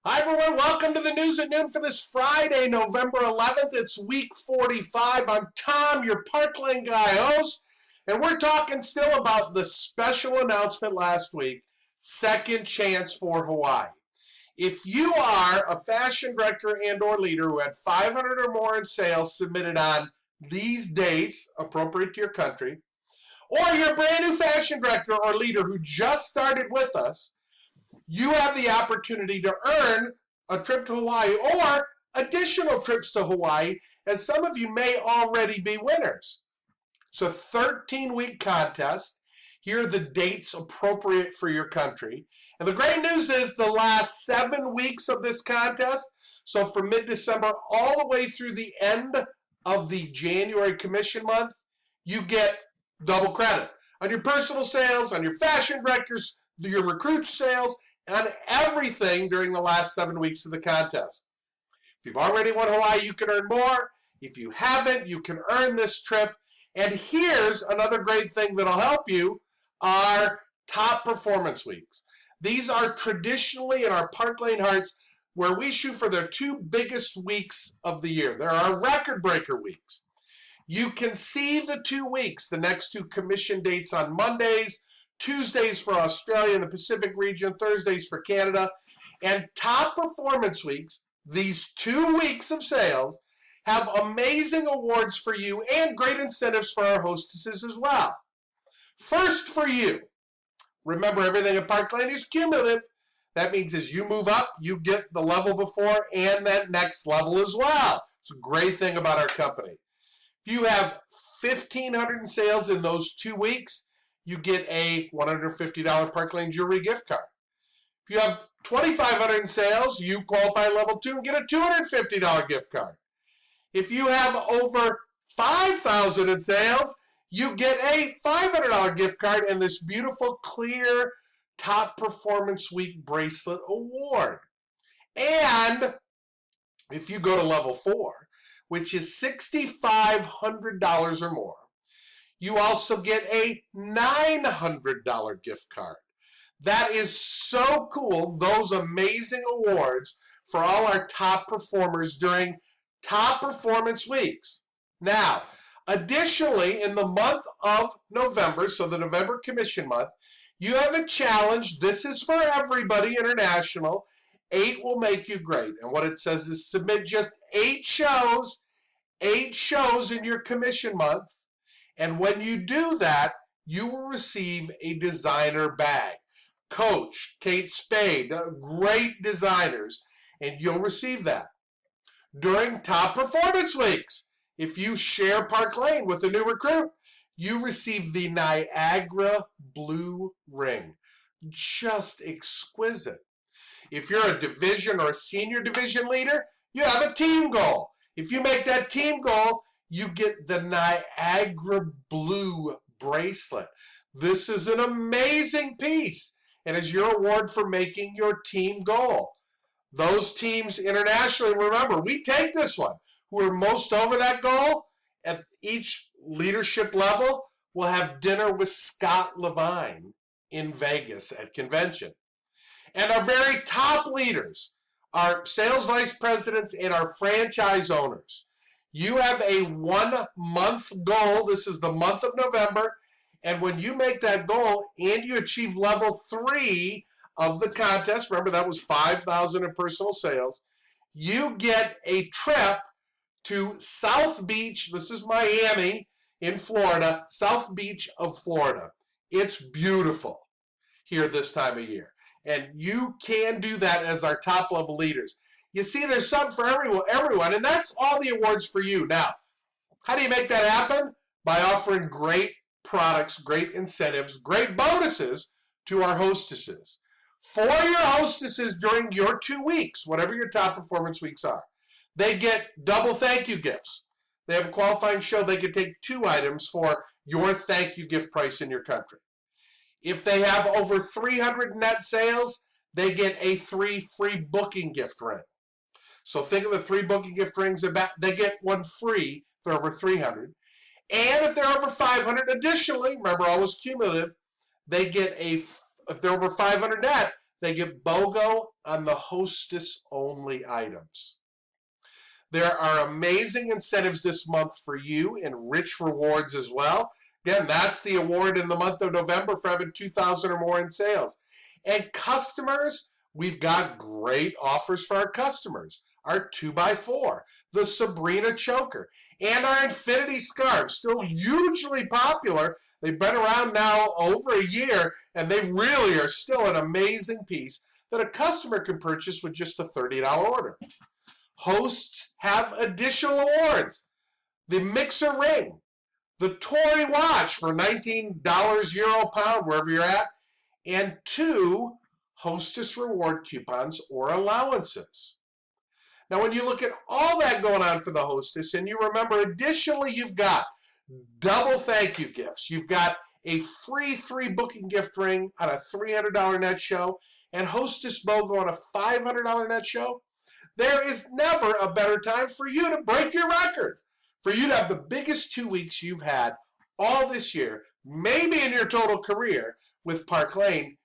Hi everyone, welcome to the News at Noon for this Friday, November 11th. It's week 45. I'm Tom, your Parkland Guy host, and we're talking still about the special announcement last week, Second Chance for Hawaii. If you are a fashion director and or leader who had 500 or more in sales submitted on these dates, appropriate to your country, or you're a brand new fashion director or leader who just started with us, you have the opportunity to earn a trip to Hawaii or additional trips to Hawaii, as some of you may already be winners. It's a 13-week contest. Here are the dates appropriate for your country. And the great news is the last 7 weeks of this contest, so from mid-December all the way through the end of the January commission month, you get double credit on your personal sales, on your fashion directors, your recruit sales, on everything during the last 7 weeks of the contest. If you've already won Hawaii, you can earn more. If you haven't, you can earn this trip. And here's another great thing that'll help you, our top performance weeks. These are traditionally in our Park Lane Hearts where we shoot for their 2 biggest weeks of the year. They're our record breaker weeks. You can see the 2 weeks, the next 2 commission dates on Mondays, Tuesdays for Australia and the Pacific region, Thursdays for Canada, and top performance weeks, these 2 weeks of sales, have amazing awards for you and great incentives for our hostesses as well. First for you, remember everything at Park Lane is cumulative. That means as you move up, you get the level before and that next level as well. It's a great thing about our company. If you have 1,500 in sales in those 2 weeks, you get a $150 Park Lane jewelry gift card. If you have 2,500 in sales, you qualify level 2 and get a $250 gift card. If you have over 5,000 in sales, you get a $500 gift card and this beautiful clear top performance week bracelet award. And if you go to level 4, which is $6,500 or more, you also get a $900 gift card. That is so cool, those amazing awards for all our top performers during top performance weeks. Now, additionally, in the month of November, so the November commission month, you have a challenge. This is for everybody, international. 8 will make you great. And what it says is submit just 8 shows in your commission month. And when you do that, you will receive a designer bag. Coach, Kate Spade, great designers, and you'll receive that. During top performance weeks, if you share Park Lane with a new recruit, you receive the Niagara Blue Ring. Just exquisite. If you're a division or a senior division leader, you have a team goal. If you make that team goal, you get the Niagara Blue bracelet. This is an amazing piece and is your award for making your team goal. Those teams internationally, remember, we take this one, who are most over that goal, at each leadership level, will have dinner with Scott Levine in Vegas at convention. And our very top leaders, our sales vice presidents and our franchise owners, you have a 1-month goal. This is the month of November. And when you make that goal and you achieve level 3 of the contest, remember that was 5,000 in personal sales, you get a trip to South Beach. This is Miami in Florida, South Beach of Florida. It's beautiful here this time of year. And you can do that as our top level leaders. You see, there's something for everyone, and that's all the awards for you. Now, how do you make that happen? By offering great products, great incentives, great bonuses to our hostesses. For your hostesses during your 2 weeks, whatever your top performance weeks are, they get double thank you gifts. They have a qualifying show. They can take 2 items for your thank you gift price in your country. If they have over 300 net sales, they get a 3 free booking gift ring. So think of the 3 booking gift rings, they get 1 free if they're over 300. And if they're over 500, additionally, remember always cumulative, they get if they're over 500 net, they get BOGO on the Hostess-only items. There are amazing incentives this month for you and rich rewards as well. Again, that's the award in the month of November for having 2,000 or more in sales. And customers, we've got great offers for our customers. Our 2x4, the Sabrina choker, and our infinity scarves, still hugely popular. They've been around now over a year, and they really are still an amazing piece that a customer can purchase with just a $30 order. Hosts have additional awards. The mixer ring, the Tory watch for $19 euro pound, wherever you're at, and 2 Hostess reward coupons or allowances. Now, when you look at all that going on for the Hostess, and you remember additionally you've got double thank you gifts. You've got a free 3 booking gift ring on a $300 net show and Hostess BOGO on a $500 net show. There is never a better time for you to break your record, for you to have the biggest 2 weeks you've had all this year, maybe in your total career with Park Lane.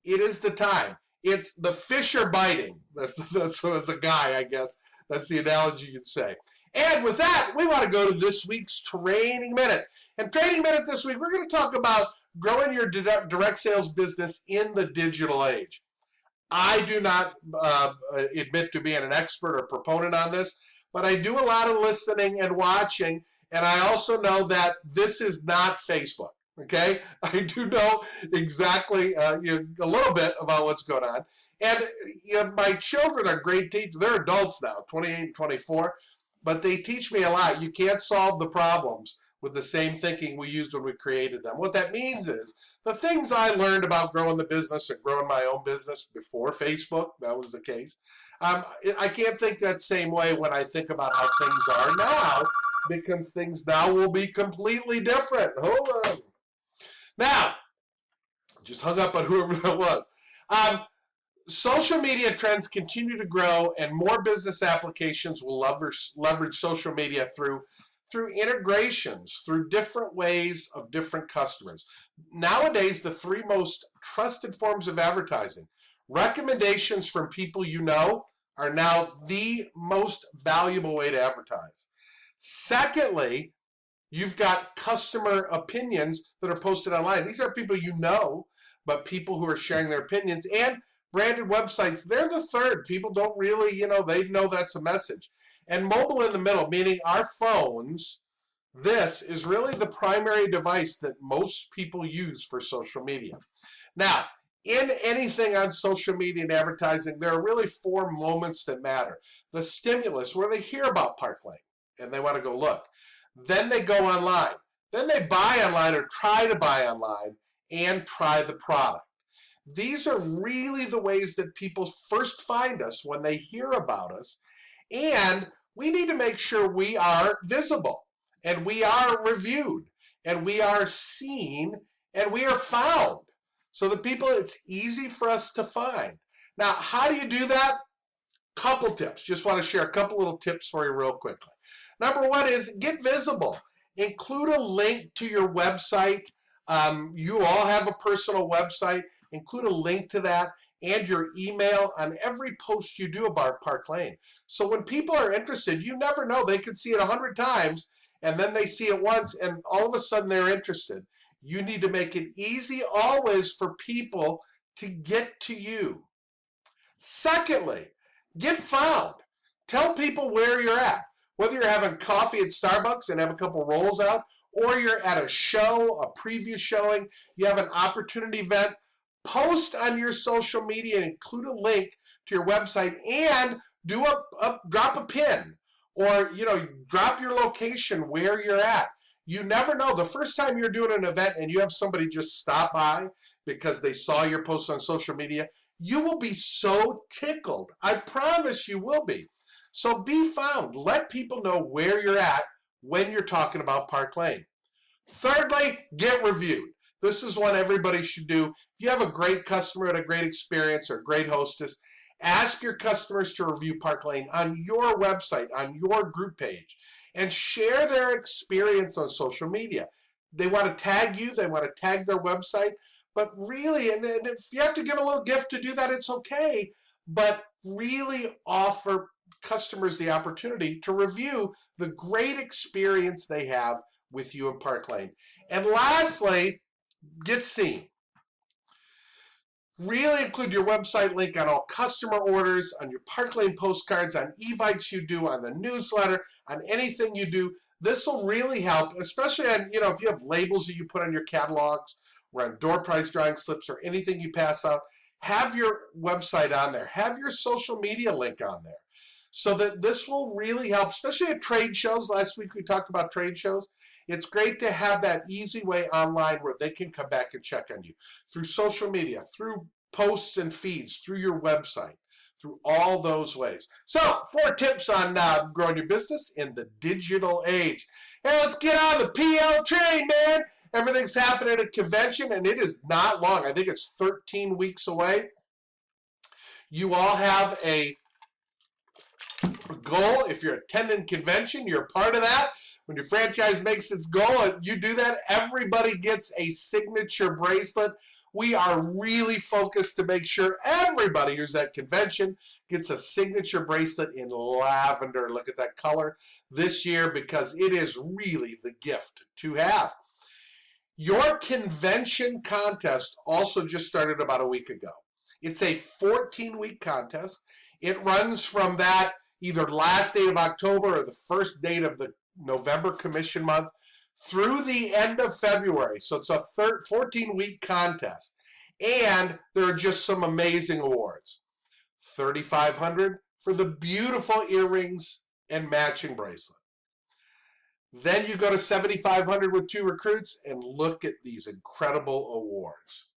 It is the time. It's the fish are biting. That's as a guy, I guess. That's the analogy you'd say. And with that, we want to go to this week's Training Minute. And Training Minute this week, we're going to talk about growing your direct sales business in the digital age. I do not admit to being an expert or proponent on this, but I do a lot of listening and watching, and I also know that this is not Facebook. Okay, I do know exactly a little bit about what's going on. And my children are great teachers. They're adults now, 28 and 24, but they teach me a lot. You can't solve the problems with the same thinking we used when we created them. What that means is the things I learned about growing the business and growing my own business before Facebook, that was the case. I can't think that same way when I think about how things are now, because things now will be completely different. Hold on. Now, just hung up on whoever that was. Social media trends continue to grow, and more business applications will leverage social media through integrations, through different ways of different customers. Nowadays, the 3 most trusted forms of advertising, recommendations from people you know, are now the most valuable way to advertise. Secondly, you've got customer opinions that are posted online. These are people you know, but people who are sharing their opinions. And branded websites, they're the third. People don't really, they know that's a message. And mobile in the middle, meaning our phones, this is really the primary device that most people use for social media. Now, in anything on social media and advertising, there are really 4 moments that matter. The stimulus, where they hear about Park Lane and they want to go look. Then they go online. Then they buy online or try to buy online and try the product. These are really the ways that people first find us when they hear about us. And we need to make sure we are visible and we are reviewed and we are seen and we are found. So the people, it's easy for us to find. Now, how do you do that? Couple tips. Just want to share a couple little tips for you real quickly. Number 1 is get visible. Include a link to your website. You all have a personal website. Include a link to that and your email on every post you do about Park Lane. So when people are interested, you never know. They could see it 100 times and then they see it once and all of a sudden they're interested. You need to make it easy always for people to get to you. Secondly, get found. Tell people where you're at. Whether you're having coffee at Starbucks and have a couple rolls out, or you're at a show, a preview showing, you have an opportunity event, post on your social media and include a link to your website and do drop a pin or drop your location where you're at. You never know. The first time you're doing an event and you have somebody just stop by because they saw your post on social media, you will be so tickled. I promise you will be. So be found. Let people know where you're at when you're talking about Park Lane. Thirdly, get reviewed. This is what everybody should do. If you have a great customer and a great experience or a great hostess, ask your customers to review Park Lane on your website, on your group page, and share their experience on social media. They want to tag you, they want to tag their website, But really, and if you have to give a little gift to do that, it's okay. But really offer customers the opportunity to review the great experience they have with you in Park Lane. And lastly, get seen. Really include your website link on all customer orders, on your Park Lane postcards, on evites you do, on the newsletter, on anything you do. This will really help, especially on, if you have labels that you put on your catalogs or on door prize drawing slips or anything you pass out. Have your website on there. Have your social media link on there. So that this will really help, especially at trade shows. Last week we talked about trade shows. It's great to have that easy way online where they can come back and check on you through social media, through posts and feeds, through your website, through all those ways. So 4 tips on growing your business in the digital age. Hey, let's get on the PL train, man. Everything's happening at a convention, and it is not long. I think it's 13 weeks away. You all have a goal. If you're attending convention, you're a part of that. When your franchise makes its goal and you do that, everybody gets a signature bracelet. We are really focused to make sure everybody who's at convention gets a signature bracelet in lavender. Look at that color this year, because it is really the gift to have. Your convention contest also just started about a week ago. It's a 14-week contest. It runs from that either last day of October or the first date of the November commission month through the end of February. So it's a 14-week contest. And there are just some amazing awards. $3,500 for the beautiful earrings and matching bracelet. Then you go to $7,500 with 2 recruits, and look at these incredible awards.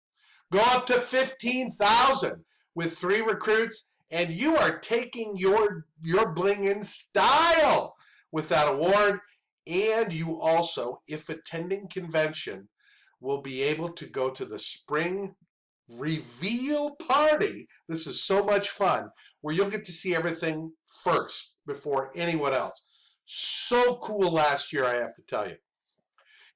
Go up to $15,000 with 3 recruits, and you are taking your bling in style with that award. And you also, if attending convention, will be able to go to the spring reveal party. This is so much fun, where you'll get to see everything first before anyone else. So cool last year, I have to tell you.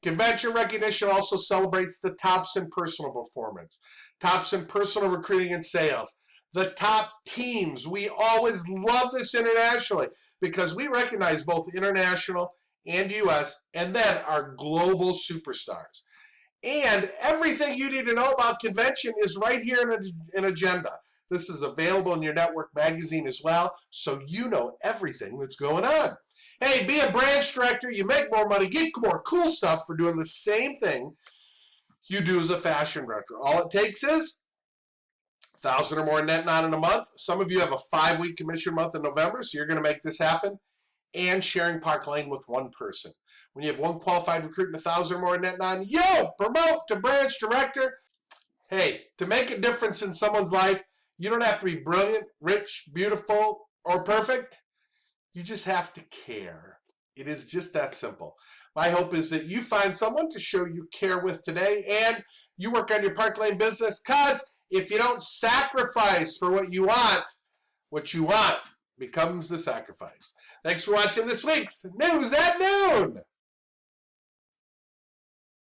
Convention recognition also celebrates the tops in personal performance, tops in personal recruiting and sales, the top teams. We always love this internationally because we recognize both international and U.S., and then our global superstars. And everything you need to know about convention is right here in an agenda. This is available in your network magazine as well, so you know everything that's going on. Hey, be a branch director, you make more money, get more cool stuff for doing the same thing you do as a fashion director. All it takes is 1,000 or more net non in a month. Some of you have a 5-week commission month in November, so you're going to make this happen. And sharing Park Lane with one person. When you have one qualified recruit and 1,000 or more net non, promote to branch director. Hey, to make a difference in someone's life, you don't have to be brilliant, rich, beautiful, or perfect. You just have to care. It is just that simple. My hope is that you find someone to show you care with today, and you work on your Park Lane business, because if you don't sacrifice for what you want becomes the sacrifice. Thanks for watching this week's News at Noon.